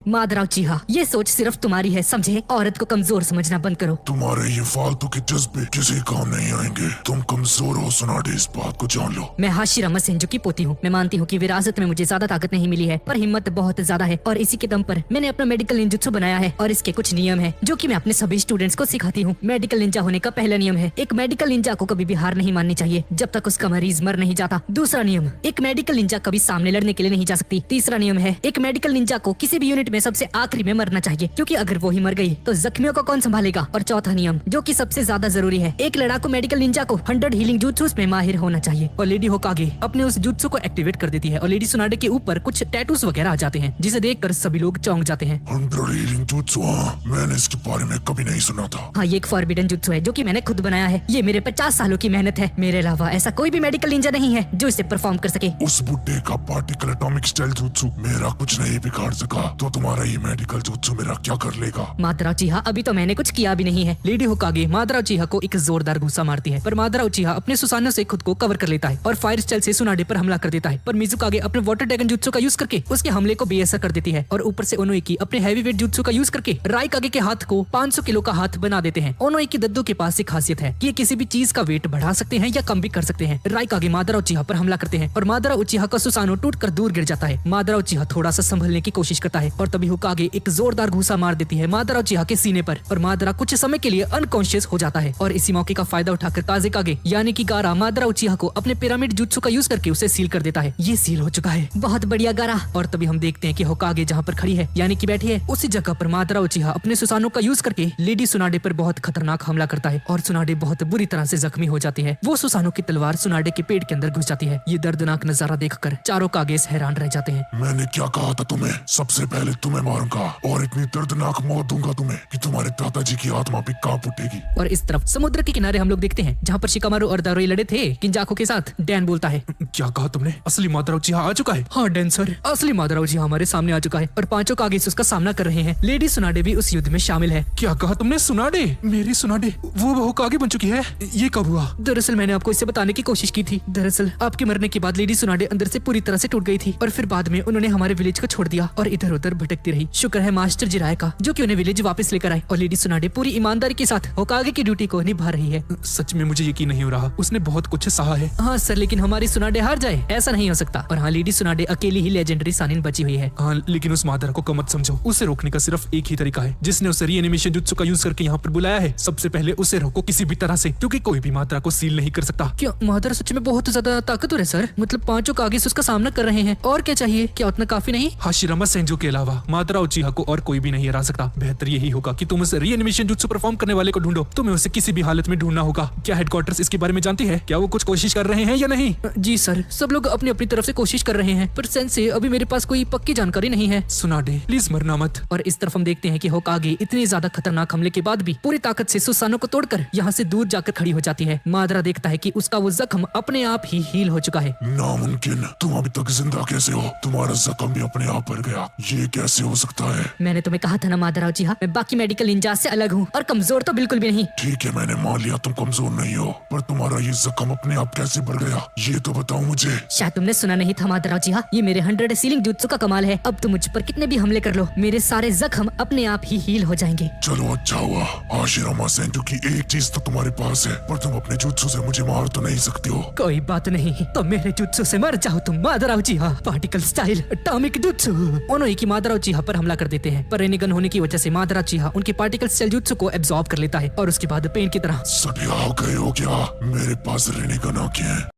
मादरा उचिहा, ये सोच सिर्फ तुम्हारी है, समझे? औरत को कमजोर समझना बंद करो। तुम्हारे ये फालतू के जज्बे किसी काम नहीं आएंगे। तुम कमजोर हो सुनाडे, इस बात को जान लो। मैं हाशिरामा सेंजो की पोती हूँ। मैं मानती हूँ कि विरासत में मुझे ज्यादा ताकत नहीं मिली है, पर हिम्मत बहुत ज्यादा है और इसी के दम पर मैंने अपना मेडिकल निंजुत्सु बनाया है और इसके कुछ नियम है जो कि मैं अपने सभी स्टूडेंट्स को सिखाती हूँ। मेडिकल निंजा होने का पहला नियम है, एक मेडिकल निंजा को कभी भी हार नहीं माननी चाहिए जब तक उसका मरीज मर नहीं जाता। दूसरा नियम, एक मेडिकल निंजा कभी सामने लड़ने के लिए नहीं जा सकती। तीसरा नियम है, एक मेडिकल निंजा को किसी भी यूनिट में सबसे आखिरी में मरना चाहिए, क्योंकि अगर वो ही मर गई तो जख्मियों को कौन संभालेगा। और चौथा नियम, जो कि सबसे ज्यादा जरूरी है, एक लड़ाकू मेडिकल निंजा को 100 हीलिंग जुत्सुस में माहिर होना चाहिए। और लेडी होकागे अपने उस जुत्सु को एक्टिवेट कर देती है और लेडी सुनाडे के ऊपर कुछ टैटूज वगैरह आ जाते हैं, जिसे देखकर सभी लोग चौंक जाते हैं। 100 हीलिंग जुत्सु, मैंने इसके बारे में कभी नहीं सुना था। हाँ, ये एक फॉरबिडन जुत्सु है जो कि मैंने खुद बनाया है। ये मेरे 50 सालों की मेहनत है। मेरे अलावा ऐसा कोई भी मेडिकल निंजा नहीं है जो इसे परफॉर्म कर सके। उस बुड्ढे का पार्टिकल एटॉमिक स्टाइल जुत्सु मेरा कुछ नहीं बिगाड़ सका, तो तुम्हारा ये मेडिकल जुत्सु मेरा क्या कर लेगा? मादरा उचिहा, अभी तो मैंने कुछ किया भी नहीं है। लेडी होकागे मादरा उचिहा को एक जोरदार घूसा मारती है, पर मादरा उचिहा अपने सुसानों से खुद को कवर कर लेता है और फायर स्टाइल से सुनाडे पर हमला कर देता है। पर मिजुकागे अपने वाटर ड्रैगन जुत्सु का यूज करके उसके हमले को बेअसर कर देती है और ऊपर से ओनोइकी अपने हैवी वेट जुत्सु का यूज करके राइकागे के हाथ को 500 किलो का हाथ बना देते हैं। ओनोइकी दद्दू के पास एक खासियत है कि ये किसी भी चीज का वेट बढ़ा सकते हैं या कम भी कर सकते हैं। राइकागे मादरा उचिहा पर हमला करते हैं और मादरा उचिहा का सुसानो टूटकर दूर गिर जाता है। मादरा उचिहा थोड़ा सा संभलने की कोशिश करता है और तभी होकागे एक जोरदार घूसा मार देती है मादरा उचिहा के सीने पर और मादरा कुछ समय के लिए अनकॉन्शियस हो जाता है। और इसी मौके का फायदा उठाकर काजेकागे यानी कि गारा मादरा उचिहा को अपने पिरामिड जुत्सु का यूज करके उसे सील कर देता है। ये सील हो चुका है। बहुत बढ़िया गारा। और तभी हम देखते हैं कि होकागे जहाँ पर खड़ी है यानी कि बैठी है, उसी जगह पर मादरा उचिहा अपने सुसानो का यूज करके लेडी सुनाडे पर बहुत खतरनाक हमला करता है और सुनाडे बहुत बुरी तरह से जख्मी हो जाती है। वो सुसानो की तलवार सुनाडे के पेट के अंदर घुस जाती है। ये दर्दनाक नजारा देखकर चारों कागेस हैरान रह जाते हैं। मैंने क्या कहा था तुम्हें? सबसे पहले तुम्हें मारूंगा और इतनी दर्दनाक मौत दूंगा तुम्हें कि तुम्हारे दादाजी की आत्मा भी कांप उठेगी। और इस तरफ समुद्र के किनारे हम लोग देखते हैं जहाँ पर शिकामारू और दारोई लड़े थे किंजाको के साथ। डैन बोलता है, क्या कहा तुमने? असली मादरा उचिहा आ चुका है? हाँ डैन सर, असली मादरा उचिहा हमारे सामने आ चुका है और पांचों कागेस उसका सामना कर रहे हैं। लेडी सुनाडे भी उस युद्ध में शामिल है। क्या कहा तुमने? सुनाडे? मेरी सुनाडे वो होकागे बन चुकी है? ये कब हुआ? दरअसल मैंने आपको इससे बताने की कोशिश की थी। दरअसल आपके मरने के बाद लेडी सुनाडे अंदर से पूरी तरह से टूट गई थी और फिर बाद में उन्होंने हमारे विलेज को छोड़ दिया और इधर उधर भटकती रही। शुक्र है मास्टर जिराय का जो कि उन्हें विलेज वापस लेकर आए और लेडी सुनाडे पूरी ईमानदारी के साथ होकागे की ड्यूटी को निभा रही है। सच में मुझे यकीन नहीं हो रहा, उसने बहुत कुछ सहा है। हाँ सर, लेकिन हमारी सुनाडे हार जाए ऐसा नहीं हो सकता। और हाँ, लेडी सुनाडे अकेली ही लेजेंडरी सानिन बची हुई है। हाँ, लेकिन उस मादरा को कम मत समझो। उसे रोकने का सिर्फ एक ही तरीका है, जिसने उसे रीएनिमेशन जुत्सु का यूज करके यहाँ पर बुलाया है। सबसे पहले उसे रोको किसी भी तरह से, क्योंकि कोई भी मादरा को सील नहीं कर सकता। क्या मादरा सच में बहुत ज्यादा ताकतवर है सर? मतलब पांचों कागेस उसका सामना कर रहे हैं, और क्या चाहिए? क्या उतना काफी नहीं? हाशिरामा सेंजो के अलावा मादरा उचिहा को और कोई भी नहीं हरा सकता। बेहतर यही होगा कि तुम उस रीएनिमेशन जुत्सु परफॉर्म करने वाले को ढूंढो। तुम्हें उसे किसी भी हालत में ढूंढना होगा। क्या हेडक्वार्टर्स इसके बारे में जानती है? क्या वो कुछ कोशिश कर रहे हैं या नहीं? जी सर, सब लोग अपनी अपनी तरफ से कोशिश कर रहे हैं, पर सेंसे अभी मेरे पास कोई पक्की जानकारी नहीं है। सुनाडे प्लीज मरना मत। और इस तरफ हम देखते हैं कि होकागे इतने ज्यादा खतरनाक हमले के बाद भी पूरी ताकत से सुसानो को तोड़कर यहाँ से दूर जाकर खड़ी हो जाती है। मादरा देखता है कि उसका वो जख्म अपने आप ही हील हो चुका है। नामुमकिन, तुम अभी तक जिंदा कैसे हो? तुम्हारा जख्म भी अपने आप भर गया, ये कैसे हो सकता है? मैंने तुम्हें कहा था ना मादरा उचिहा, मैं बाकी मेडिकल निंजा से अलग हूँ और कमजोर तो बिल्कुल भी नहीं। ठीक है, मैंने मान लिया तुम कमजोर नहीं हो, पर तुम्हारा ये जख्म अपने आप कैसे भर गया ये तो बताओ मुझे। शायद तुमने सुना नहीं था मादरा उचिहा, ये मेरे 100 सीलिंग जुत्सु का कमाल है। अब तुम मुझ पर कितने भी हमले कर लो, मेरे सारे जख्म अपने आप ही हील हो जाएंगे। चलो अच्छा हुआ। हाशिरामा सेंजो की एक चीज तो तुम्हारे पास है, पर तुम अपने जुत्सु से मुझे मार तो नहीं सकती हो। कोई बात नहीं, तो मेरे जुत्सु से मर जाओ तुम Madara Uchiha. Particle style atomic jutsu. Onoki Madara Uchiha पर हमला कर देते हैं, पर रेनिगन होने की वजह से मादरा उचिहा उनके पार्टिकल स्टाइल जुत्सु को एब्जॉर्ब कर लेता है और उसके बाद पेन की तरह सटिया हो गए हो क्या? मेरे पास रेनिगन आंखें हैं।